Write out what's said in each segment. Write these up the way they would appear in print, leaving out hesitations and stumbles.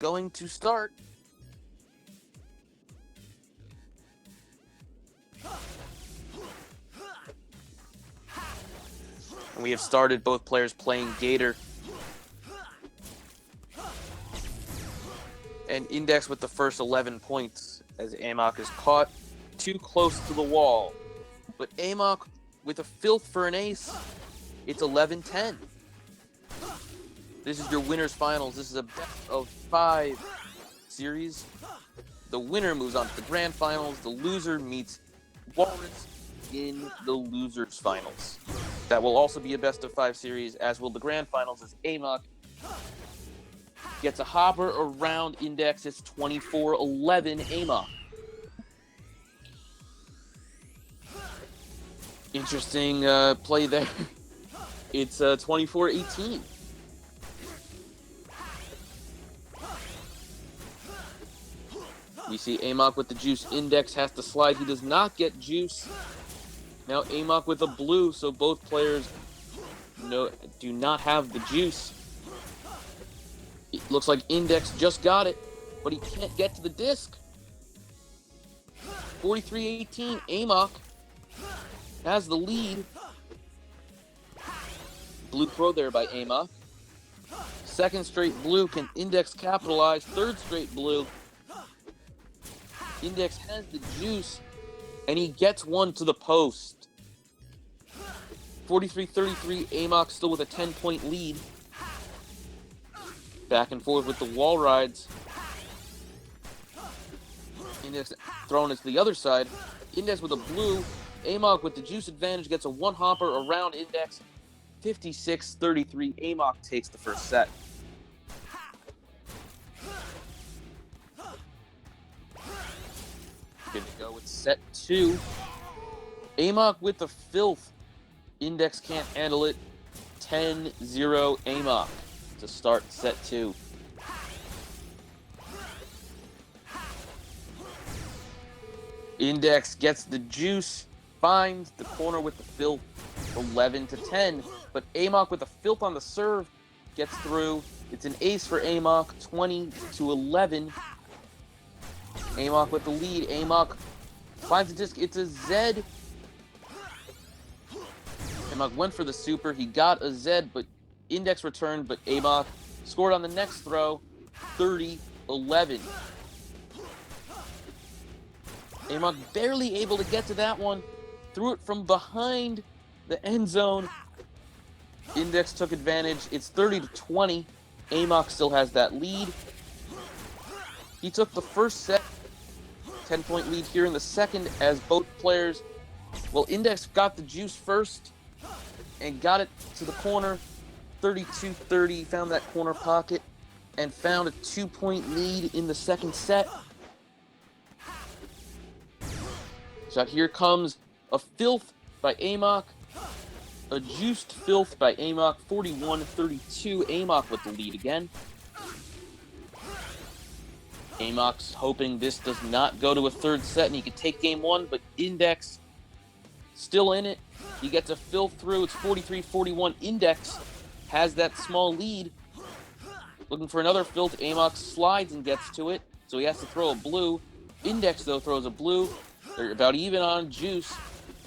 going to start. And we have started both players playing Gator. And Index with the first 11 points as aMok is caught too close to the wall. But aMok with a filth for an ace, it's 11-10. This is your winner's finals. This is a best of 5 series. The winner moves on to the grand finals. The loser meets Walrus in the loser's finals. That will also be a best of 5 series, as will the grand finals, as aMok gets a hopper around Index. It's 24-11 aMok. Interesting play there. It's 24-18. We see aMok with the juice. Index has to slide. He does not get juice. Now aMok with a blue, so both players do not have the juice. It looks like Index just got it, but he can't get to the disc. 43-18, aMok has the lead. Blue throw there by aMok. Second straight blue. Can Index capitalize? Third straight blue. Index has the juice, and he gets one to the post. 43-33, aMok still with a 10-point lead. Back and forth with the wall rides. Index thrown it to the other side. Index with a blue. aMok with the juice advantage gets a one-hopper around Index. 56-33, aMok takes the first set. Good to go with set 2. aMok with the filth. Index can't handle it. 10-0 aMok to start set 2. Index gets the juice, finds the corner with the filth. 11-10, but aMok with the filth on the serve gets through. It's an ace for aMok. 20-11. aMok with the lead. aMok finds the disc. It's a Z. aMok went for the super. He got a Z, but Index returned, but aMok scored on the next throw. 30-11. aMok barely able to get to that one. Threw it from behind the end zone. Index took advantage. It's 30-20. aMok still has that lead. He took the first set. 10-point lead here in the second as both players. Well, Index got the juice first and got it to the corner. 32-30. Found that corner pocket and found a 2-point lead in the second set. So here comes a filth by aMok. A juiced filth by aMok. 41-32. aMok with the lead again. aMok's hoping this does not go to a third set and he can take game 1, but Index still in it. He gets a filth through. It's 43-41. Index has that small lead. Looking for another filth. aMok slides and gets to it, so he has to throw a blue. Index, though, throws a blue. They're about even on juice,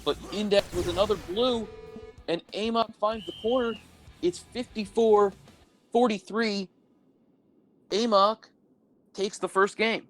but Index with another blue, and aMok finds the corner. It's 54-43. aMok takes the first game.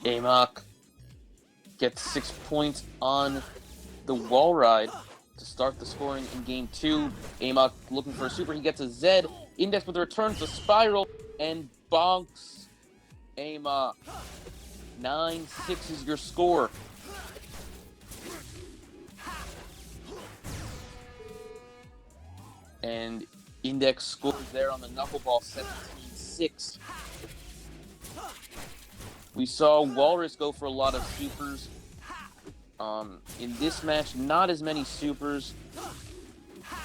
aMok gets 6 points on the wall ride to start the scoring in game 2. aMok looking for a super. He gets a Z. Index with the return to spiral and bonks aMok. 9-6 is your score. And Index scores there on the knuckleball, 17-6. We saw Walrus go for a lot of supers. In this match, not as many supers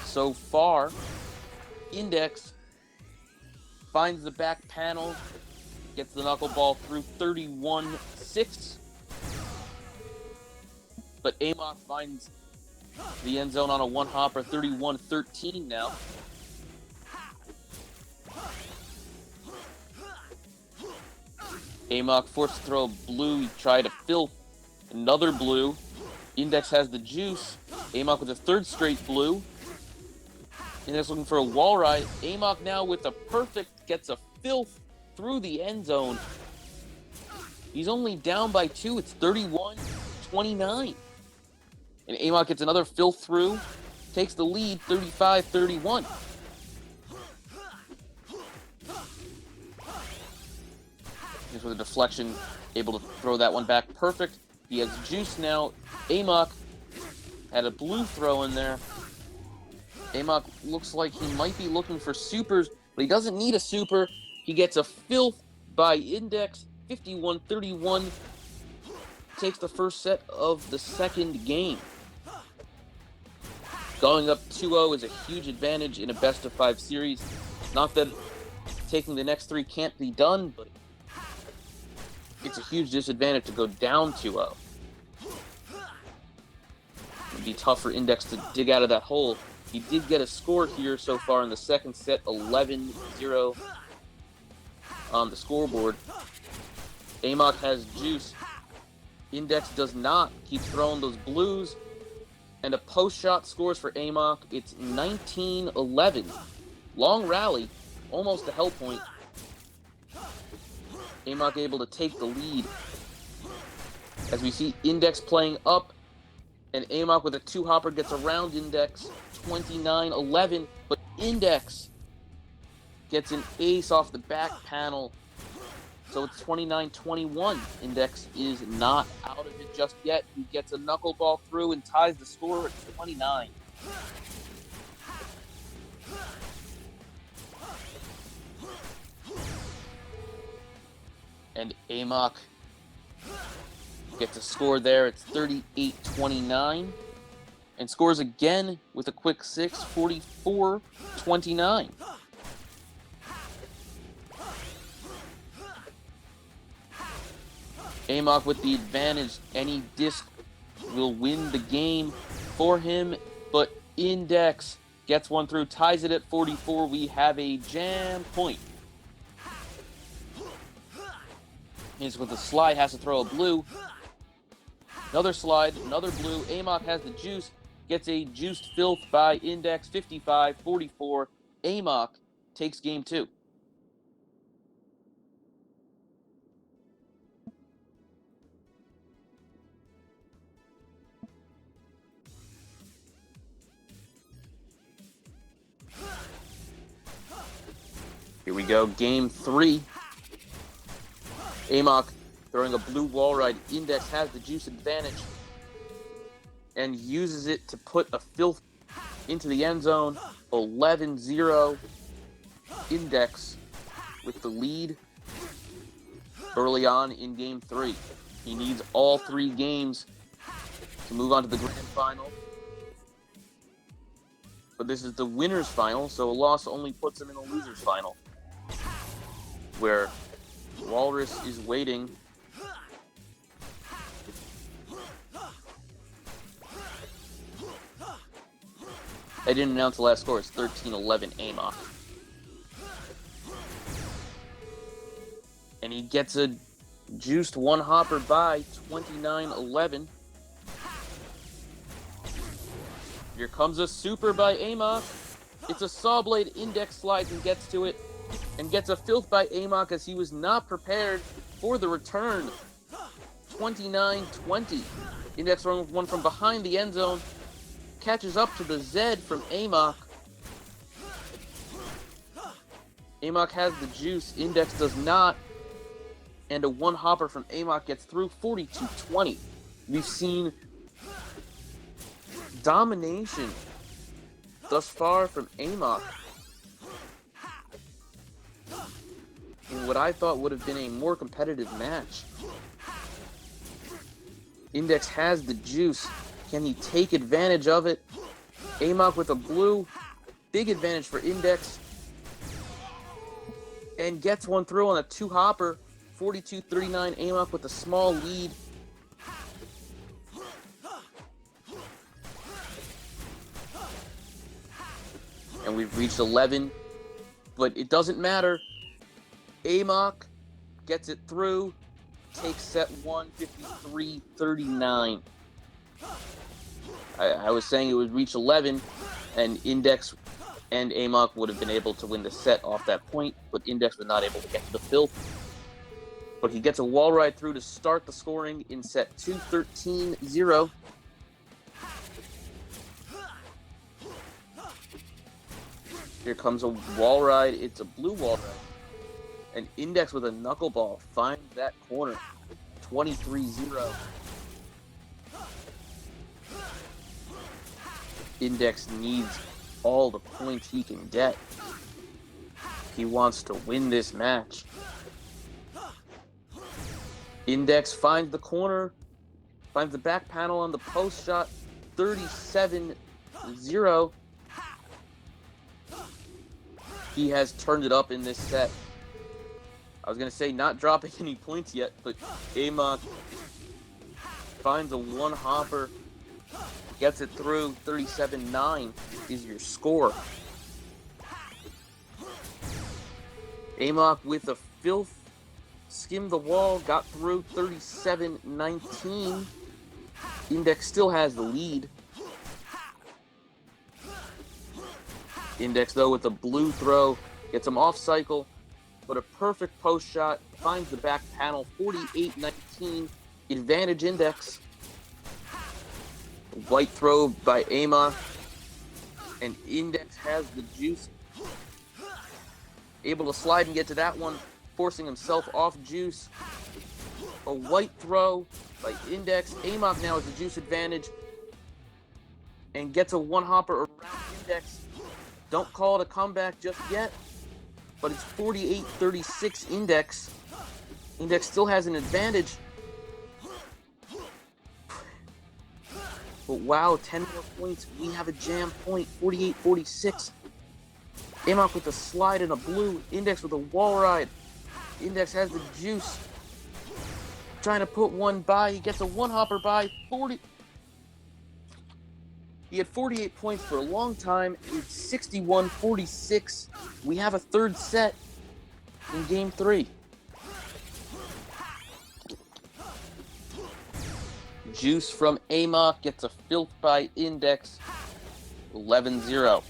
so far. Index finds the back panel, gets the knuckleball through 31-6. But aMok finds the end zone on a one-hopper, 31-13 now. aMok forced to throw a blue. He tried to fill another blue. Index has the juice. aMok with a third straight blue. Index looking for a wall ride. aMok now with a perfect, gets a filth through the end zone. He's only down by 2. It's 31-29. And aMok gets another filth through. Takes the lead, 35-31. Just with a deflection, able to throw that one back perfect. He has juice now. aMok had a blue throw in there. aMok looks like he might be looking for supers, but he doesn't need a super. He gets a filth by Index, 51-31. Takes the first set of the second game. Going up 2-0 is a huge advantage in a best-of-5 series. Not that taking the next 3 can't be done, but it's a huge disadvantage to go down 2-0. It'd be tough for Index to dig out of that hole. He did get a score here so far in the second set, 11-0 on the scoreboard. aMok has juice. Index does not. Keeps throwing those blues. And a post-shot scores for aMok. It's 19-11. Long rally, almost a hell point. aMok able to take the lead. As we see Index playing up, and aMok with a 2-hopper gets around Index, 29-11, but Index gets an ace off the back panel, so it's 29-21. Index is not out of it just yet. He gets a knuckleball through and ties the score at 29. And aMok gets a score there. It's 38-29. And scores again with a quick 6, 44-29. aMok with the advantage. Any disc will win the game for him, but Index gets one through, ties it at 44. We have a jam point. Is with a slide, has to throw a blue. Another slide, another blue. aMok has the juice, gets a juiced filth by Index, 55-44. aMok takes game 2. Here we go, game 3. aMok throwing a blue wall ride. Index has the juice advantage and uses it to put a filth into the end zone. 11-0. Index with the lead early on in game 3. He needs all 3 games to move on to the grand final. But this is the winner's final, so a loss only puts him in the loser's final, where Walrus is waiting. I didn't announce the last score. It's 13-11 aMok. And he gets a juiced 1-hopper by 29-11. Here comes a super by aMok. It's a saw blade. Index slides and gets to it. And gets a filth by aMok as he was not prepared for the return. 29-20. Index throwing one from behind the end zone. Catches up to the Z from aMok. aMok has the juice. Index does not. And a 1-hopper from aMok gets through, 42-20. We've seen domination thus far from aMok. in what I thought would have been a more competitive match. Index has the juice. Can he take advantage of it? aMok with a blue. Big advantage for Index. And gets one through on a two-hopper. 42-39, aMok with a small lead. And we've reached 11. But it doesn't matter. aMok gets it through. Takes set 1, 53-39. I was saying it would reach 11, and Index and aMok would have been able to win the set off that point, but Index was not able to get to the filth. But he gets a wall ride through to start the scoring in set 2, 13-0. Here comes a wall ride. It's a blue wall ride. And Index with a knuckleball finds that corner. 23-0. Index needs all the points he can get. He wants to win this match. Index finds the corner, finds the back panel on the post shot. 37-0. He has turned it up in this set. I was going to say not dropping any points yet, but aMok finds a one-hopper, gets it through. 37-9 is your score. aMok with a filth, skimmed the wall, got through. 37-19. Index still has the lead. Index, though, with a blue throw, gets him off cycle. But a perfect post shot, finds the back panel. 48-19, advantage Index. White throw by aMok, and Index has the juice. Able to slide and get to that one, forcing himself off juice. A white throw by Index. aMok now has the juice advantage and gets a one-hopper around Index. Don't call it a comeback just yet. But it's 48-36 Index. Index still has an advantage. But wow, 10 more points. We have a jam point. 48-46. aMok with a slide and a blue. Index with a wall ride. Index has the juice. Trying to put one by. He gets a one-hopper by. 40. He had 48 points for a long time. It's 61-46. We have a third set in Game 3. Juice from aMok gets a filth by Index. 11-0.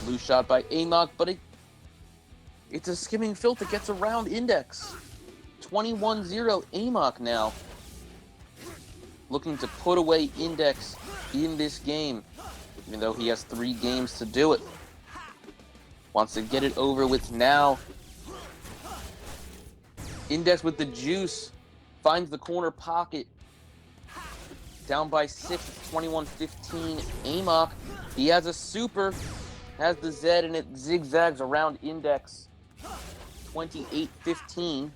Blue shot by aMok, but it's a skimming filth that gets around Index. 21-0 aMok now. Looking to put away Index in this game, even though he has 3 games to do it. Wants to get it over with now. Index with the juice. Finds the corner pocket. Down by 6, 21-15 aMok. He has a super. Has the Z and it zigzags around Index. 28-15.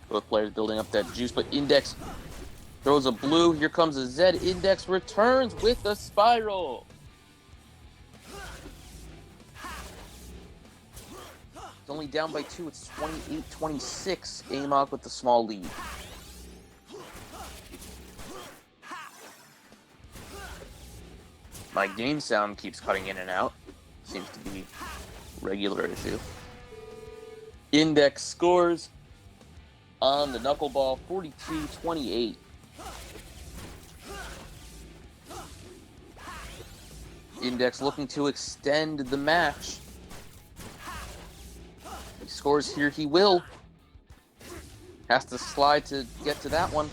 Both players building up that juice, but Index throws a blue. Here comes a Z. Index returns with a spiral. It's only down by 2. It's 28-26. aMok with the small lead. My game sound keeps cutting in and out. Seems to be a regular issue. Index scores on the knuckleball, 42-28. Index looking to extend the match. He scores here, he will. Has to slide to get to that one.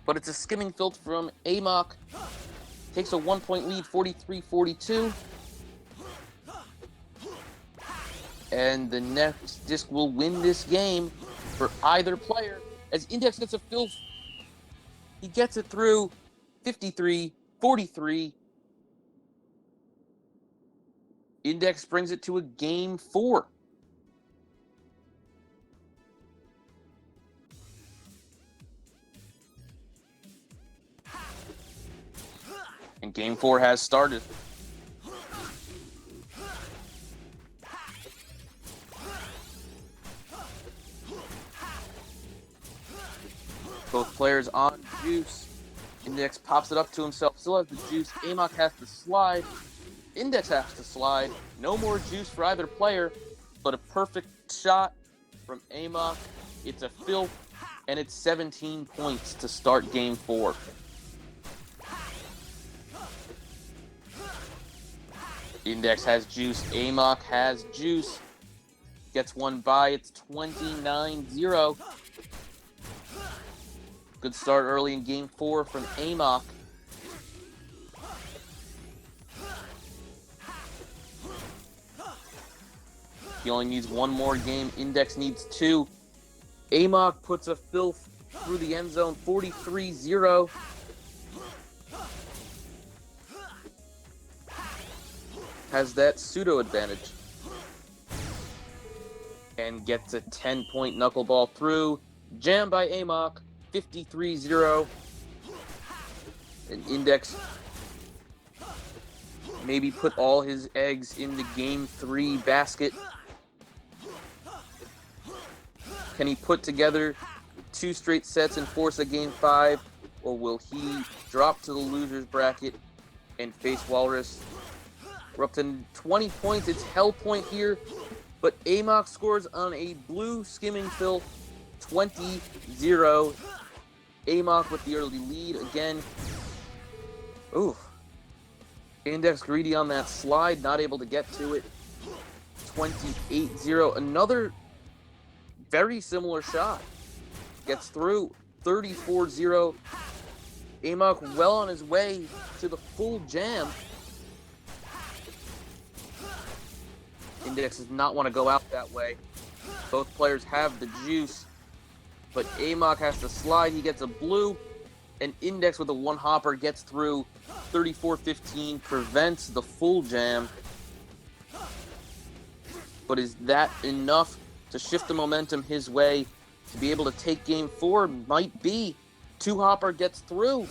But it's a skimming filth from aMok. Takes a 1-point lead, 43-42. And the next disc will win this game for either player. as Index gets a filth. He gets it through 53-43. Index brings it to a game 4. And game 4 has started. Both players on juice. Index pops it up to himself. Still has the juice. aMok has to slide. Index has to slide. No more juice for either player, but a perfect shot from aMok. It's a filth, and it's 17 points to start game 4. Index has juice. aMok has juice. Gets one by. It's 29-0. Good start early in game 4 from aMok. He only needs one more game. Index needs 2. aMok puts a filth through the end zone, 43-0. Has that pseudo advantage. And gets a 10-point knuckleball through. Jam by aMok, 53-0. And Index maybe put all his eggs in the game 3 basket. Can he put together 2 straight sets and force a game 5? Or will he drop to the loser's bracket and face Walrus? We're up to 20 points. It's hell point here. But aMok scores on a blue skimming fill, 20-0. aMok with the early lead again. Ooh. Index greedy on that slide, not able to get to it. 28-0. Another very similar shot. Gets through, 34-0. aMok well on his way to the full jam. Index does not want to go out that way. Both players have the juice, but aMok has to slide. He gets a blue, and Index with a one-hopper gets through. 34-15 prevents the full jam. But is that enough to shift the momentum his way to be able to take game 4? Might be. Two-hopper gets through.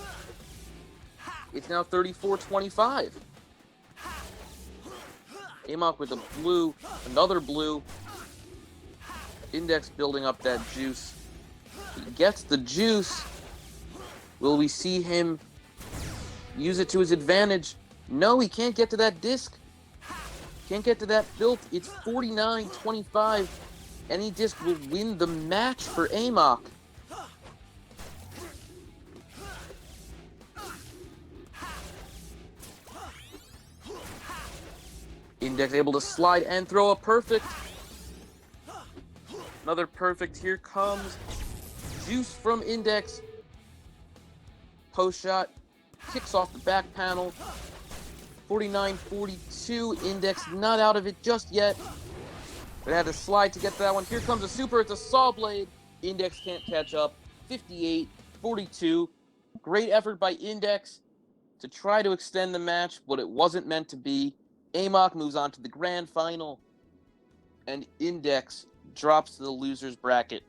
It's now 34-25. aMok with a blue, another blue. Index building up that juice. He gets the juice. Will we see him use it to his advantage? No, he can't get to that disc. Can't get to that filth. It's 49-25. Any disc will win the match for aMok. Index able to slide and throw a perfect. Another perfect. Here comes juice from Index. Post shot. Kicks off the back panel. 49-42. Index not out of it just yet. But had to slide to get to that one. Here comes a super. It's a saw blade. Index can't catch up. 58-42. Great effort by Index to try to extend the match, but it wasn't meant to be. aMok moves on to the grand final, and Index drops to the loser's bracket.